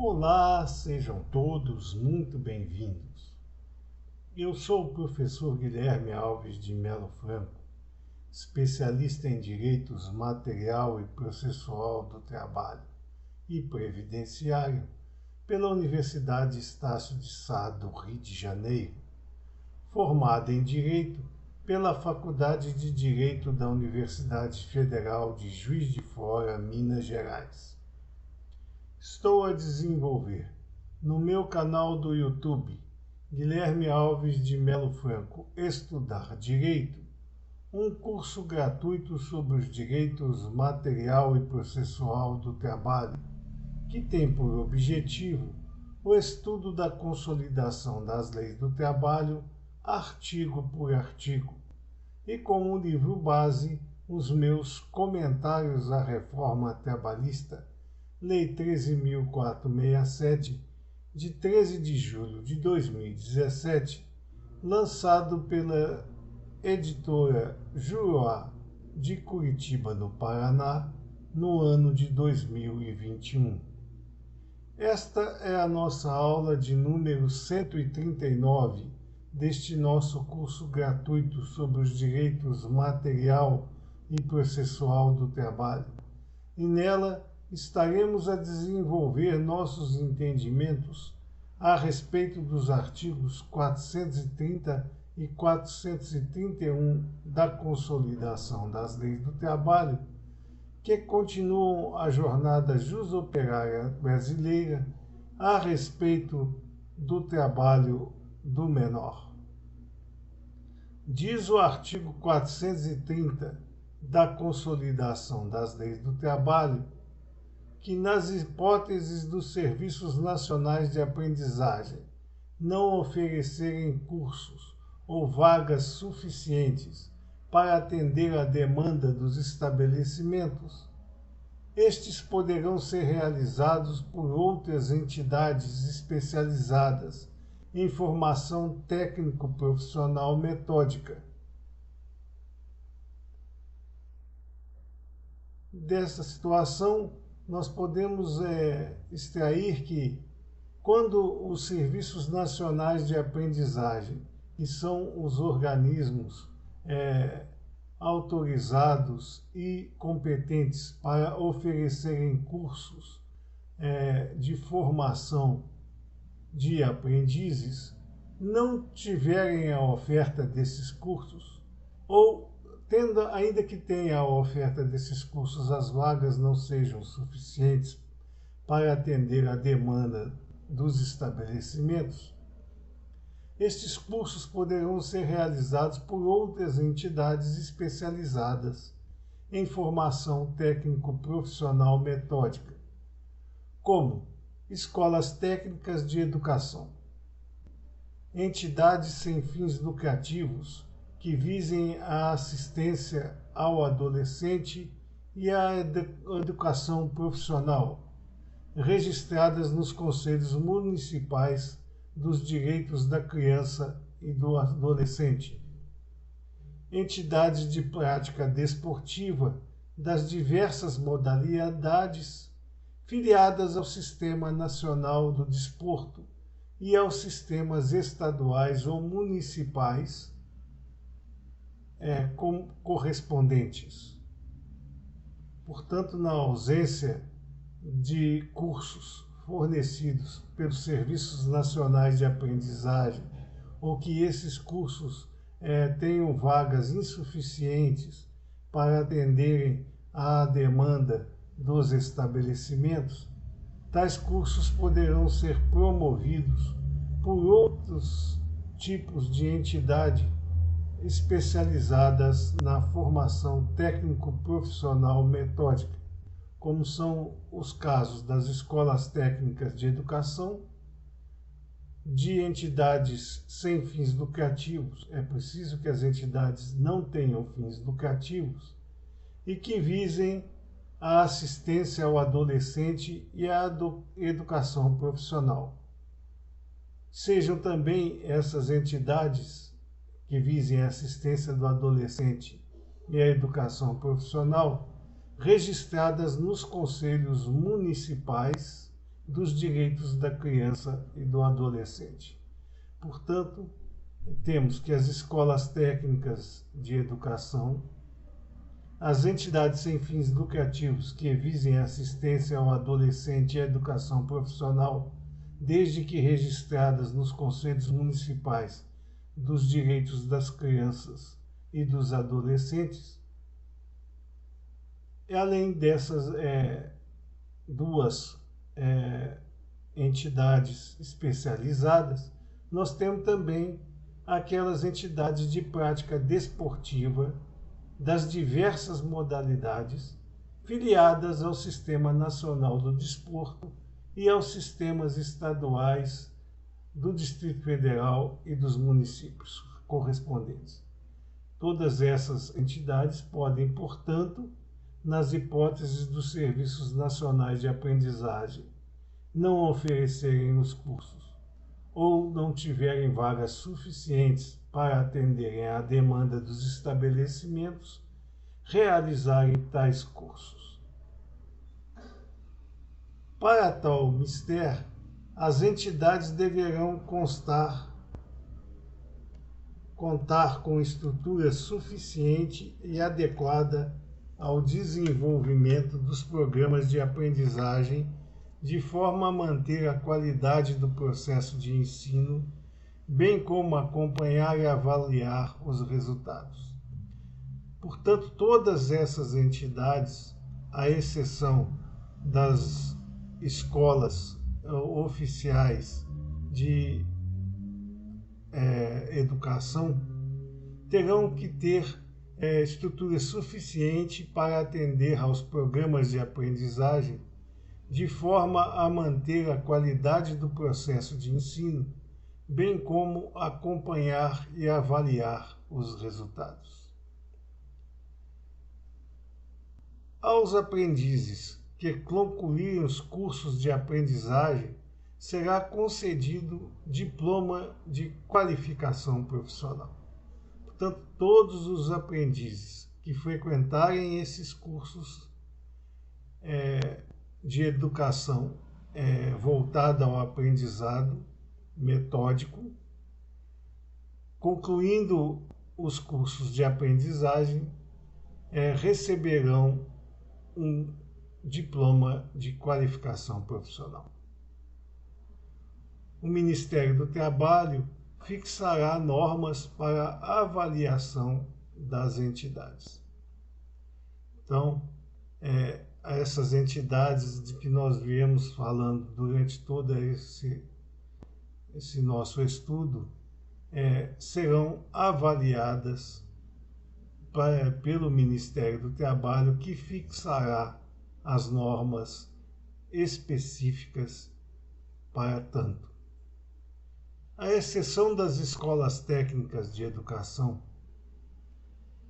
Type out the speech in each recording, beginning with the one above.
Olá, sejam todos muito bem-vindos. Eu sou o professor Guilherme Alves de Melo Franco, especialista em Direitos Material e Processual do Trabalho e Previdenciário pela Universidade Estácio de Sá do Rio de Janeiro, formado em Direito pela Faculdade de Direito da Universidade Federal de Juiz de Fora, Minas Gerais. Estou a desenvolver, no meu canal do YouTube, Guilherme Alves de Melo Franco, Estudar Direito, um curso gratuito sobre os direitos material e processual do trabalho, que tem por objetivo o estudo da consolidação das leis do trabalho, artigo por artigo, e como livro base, os meus comentários à reforma trabalhista, Lei 13.467, de 13 de julho de 2017, lançado pela editora Juruá de Curitiba, no Paraná, no ano de 2021. Esta é a nossa aula de número 139 deste nosso curso gratuito sobre os direitos material e processual do trabalho. E nela estaremos a desenvolver nossos entendimentos a respeito dos artigos 430 e 431 da Consolidação das Leis do Trabalho, que continuam a jornada jusoperária brasileira a respeito do trabalho do menor. Diz o artigo 430 da Consolidação das Leis do Trabalho que, nas hipóteses dos serviços nacionais de aprendizagem não oferecerem cursos ou vagas suficientes para atender à demanda dos estabelecimentos, estes poderão ser realizados por outras entidades especializadas em formação técnico-profissional metódica. Dessa situação, nós podemos extrair que, quando os serviços nacionais de aprendizagem, que são os organismos autorizados e competentes para oferecerem cursos de formação de aprendizes, não tiverem a oferta desses cursos, ou ainda que tenha a oferta desses cursos, as vagas não sejam suficientes para atender a demanda dos estabelecimentos, estes cursos poderão ser realizados por outras entidades especializadas em formação técnico-profissional metódica, como escolas técnicas de educação, entidades sem fins lucrativos que visem a assistência ao adolescente e à educação profissional, registradas nos conselhos municipais dos direitos da criança e do adolescente, entidades de prática desportiva das diversas modalidades filiadas ao Sistema Nacional do Desporto e aos sistemas estaduais ou municipais correspondentes. Portanto, na ausência de cursos fornecidos pelos Serviços Nacionais de Aprendizagem, ou que esses cursos tenham vagas insuficientes para atenderem à demanda dos estabelecimentos, tais cursos poderão ser promovidos por outros tipos de entidade especializadas na formação técnico-profissional metódica, como são os casos das escolas técnicas de educação, de entidades sem fins lucrativos. É preciso que as entidades não tenham fins lucrativos e que visem a assistência ao adolescente e à educação profissional. Sejam também essas entidades que visem a assistência do adolescente e a educação profissional registradas nos conselhos municipais dos direitos da criança e do adolescente. Portanto, temos que as escolas técnicas de educação, as entidades sem fins lucrativos que visem assistência ao adolescente e à educação profissional, desde que registradas nos conselhos municipais dos direitos das crianças e dos adolescentes. E além dessas duas entidades especializadas, nós temos também aquelas entidades de prática desportiva das diversas modalidades, filiadas ao Sistema Nacional do Desporto e aos sistemas estaduais do Distrito Federal e dos municípios correspondentes. Todas essas entidades podem, portanto, nas hipóteses dos serviços nacionais de aprendizagem, não oferecerem os cursos ou não tiverem vagas suficientes para atenderem à demanda dos estabelecimentos, realizarem tais cursos. Para tal mister, as entidades deverão contar com estrutura suficiente e adequada ao desenvolvimento dos programas de aprendizagem, de forma a manter a qualidade do processo de ensino, bem como acompanhar e avaliar os resultados. Portanto, todas essas entidades, à exceção das escolas oficiais de educação, terão que ter estrutura suficiente para atender aos programas de aprendizagem, de forma a manter a qualidade do processo de ensino, bem como acompanhar e avaliar os resultados. Aos aprendizes que concluírem os cursos de aprendizagem, será concedido diploma de qualificação profissional. Portanto, todos os aprendizes que frequentarem esses cursos de educação voltada ao aprendizado metódico, concluindo os cursos de aprendizagem, receberão um diploma de qualificação profissional. O Ministério do Trabalho fixará normas para a avaliação das entidades. Então, essas entidades de que nós viemos falando durante todo esse nosso estudo serão avaliadas pelo Ministério do Trabalho, que fixará as normas específicas para tanto. À exceção das escolas técnicas de educação,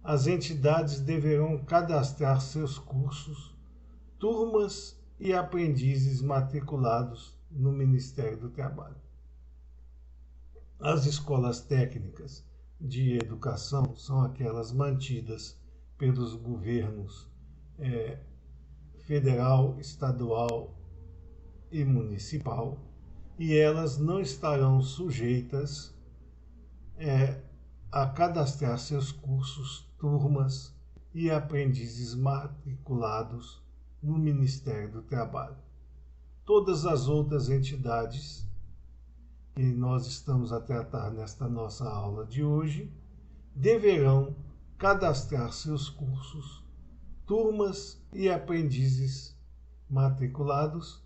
as entidades deverão cadastrar seus cursos, turmas e aprendizes matriculados no Ministério do Trabalho. As escolas técnicas de educação são aquelas mantidas pelos governos federal, estadual e municipal, e elas não estarão sujeitas a cadastrar seus cursos, turmas e aprendizes matriculados no Ministério do Trabalho. Todas as outras entidades que nós estamos a tratar nesta nossa aula de hoje deverão cadastrar seus cursos, turmas e aprendizes matriculados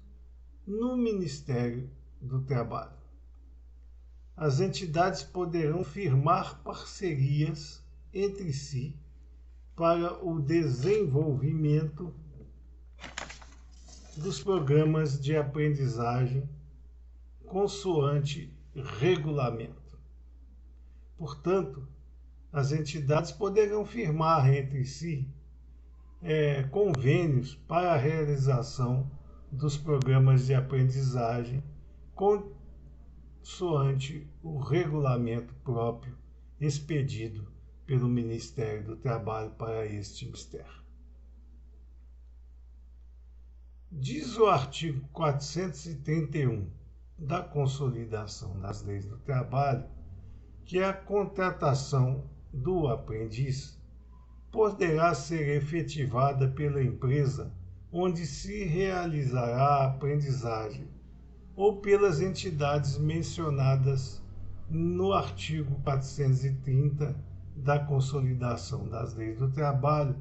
no Ministério do Trabalho. As entidades poderão firmar parcerias entre si para o desenvolvimento dos programas de aprendizagem consoante regulamento. Portanto, as entidades poderão firmar entre si convênios para a realização dos programas de aprendizagem consoante o regulamento próprio expedido pelo Ministério do Trabalho para este mister. Diz o artigo 431 da Consolidação das Leis do Trabalho que a contratação do aprendiz poderá ser efetivada pela empresa onde se realizará a aprendizagem ou pelas entidades mencionadas no artigo 430 da Consolidação das Leis do Trabalho,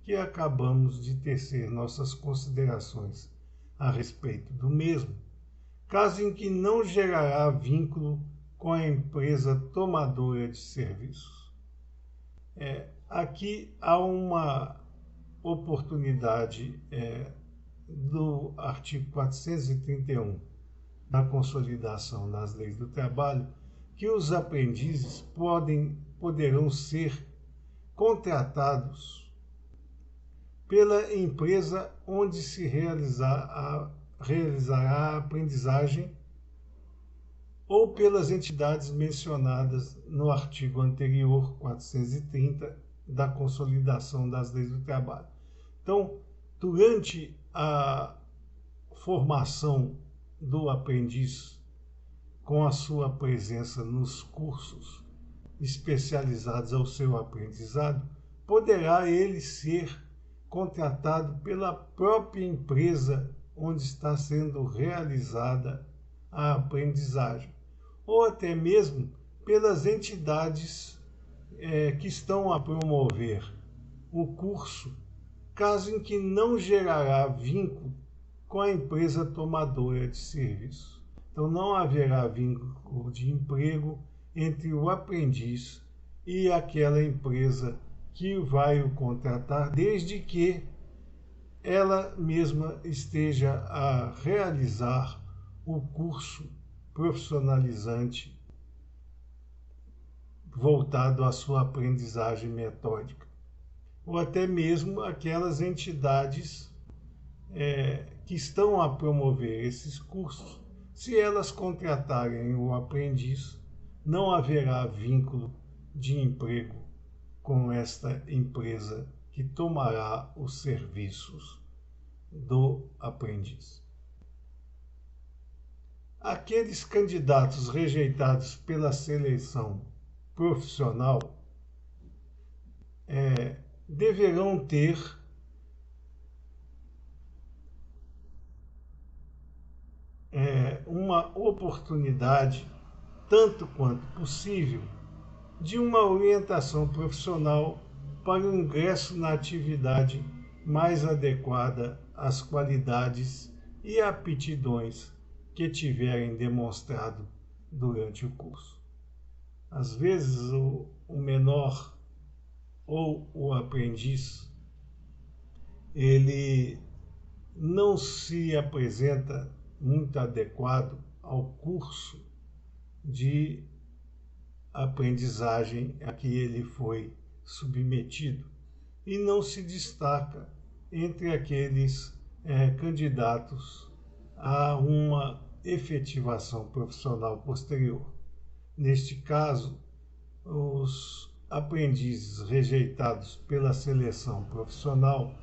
que acabamos de tecer nossas considerações a respeito do mesmo, caso em que não gerará vínculo com a empresa tomadora de serviços. Aqui há uma oportunidade do artigo 431 da Consolidação das Leis do Trabalho, que os aprendizes poderão ser contratados pela empresa onde se realizará a aprendizagem ou pelas entidades mencionadas no artigo anterior, 430, da Consolidação das Leis do Trabalho. Então, durante a formação do aprendiz, com a sua presença nos cursos especializados ao seu aprendizado, poderá ele ser contratado pela própria empresa onde está sendo realizada a aprendizagem, ou até mesmo pelas entidades que estão a promover o curso, caso em que não gerará vínculo com a empresa tomadora de serviço. Então, não haverá vínculo de emprego entre o aprendiz e aquela empresa que vai o contratar, desde que ela mesma esteja a realizar o curso profissionalizante voltado à sua aprendizagem metódica, ou até mesmo aquelas entidades que estão a promover esses cursos. Se elas contratarem o aprendiz, não haverá vínculo de emprego com esta empresa que tomará os serviços do aprendiz. Aqueles candidatos rejeitados pela seleção profissional deverão ter uma oportunidade, tanto quanto possível, de uma orientação profissional para o ingresso na atividade mais adequada às qualidades e aptidões que tiverem demonstrado durante o curso. Às vezes, o menor ou o aprendiz, ele não se apresenta muito adequado ao curso de aprendizagem a que ele foi submetido e não se destaca entre aqueles candidatos a uma efetivação profissional posterior. Neste caso, os aprendizes rejeitados pela seleção profissional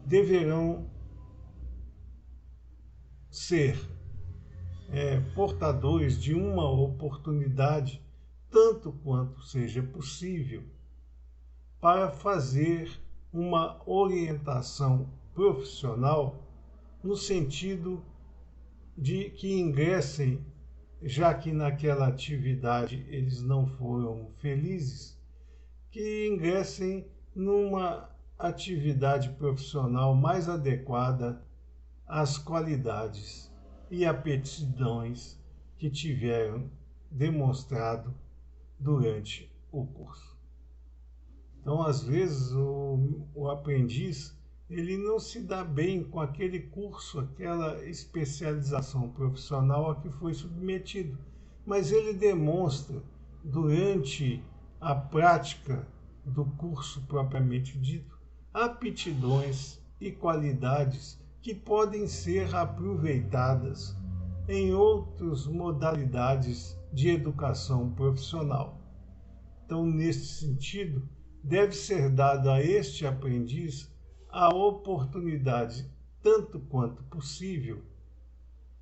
deverão ser portadores de uma oportunidade, tanto quanto seja possível, para fazer uma orientação profissional no sentido de que ingressem, já que naquela atividade eles não foram felizes, que ingressem numa atividade profissional mais adequada às qualidades e aptidões que tiveram demonstrado durante o curso. Então, às vezes, o aprendiz ele não se dá bem com aquele curso, aquela especialização profissional a que foi submetido, mas ele demonstra, durante a prática do curso propriamente dito, aptidões e qualidades que podem ser aproveitadas em outras modalidades de educação profissional. Então, nesse sentido, deve ser dada a este aprendiz a oportunidade tanto quanto possível,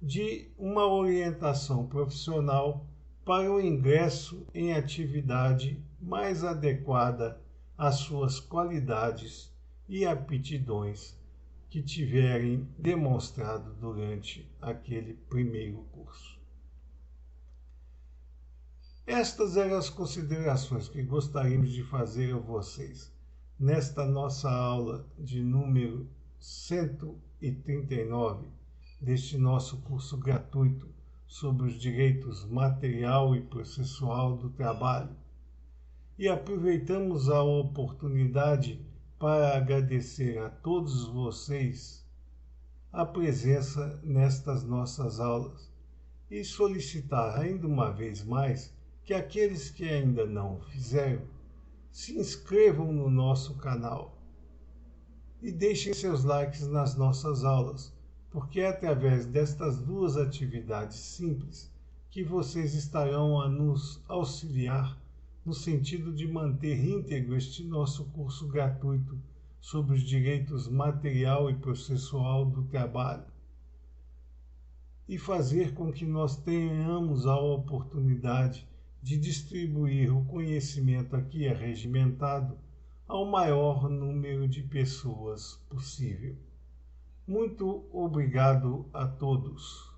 de uma orientação profissional para o ingresso em atividade mais adequada às suas qualidades e aptidões que tiverem demonstrado durante aquele primeiro curso. Estas eram as considerações que gostaríamos de fazer a vocês nesta nossa aula de número 139 deste nosso curso gratuito sobre os direitos material e processual do trabalho. E aproveitamos a oportunidade para agradecer a todos vocês a presença nestas nossas aulas e solicitar ainda uma vez mais que aqueles que ainda não o fizeram se inscrevam no nosso canal e deixem seus likes nas nossas aulas, porque é através destas duas atividades simples que vocês estarão a nos auxiliar no sentido de manter íntegro este nosso curso gratuito sobre os direitos material e processual do trabalho e fazer com que nós tenhamos a oportunidade de distribuir o conhecimento aqui arregimentado ao maior número de pessoas possível. Muito obrigado a todos.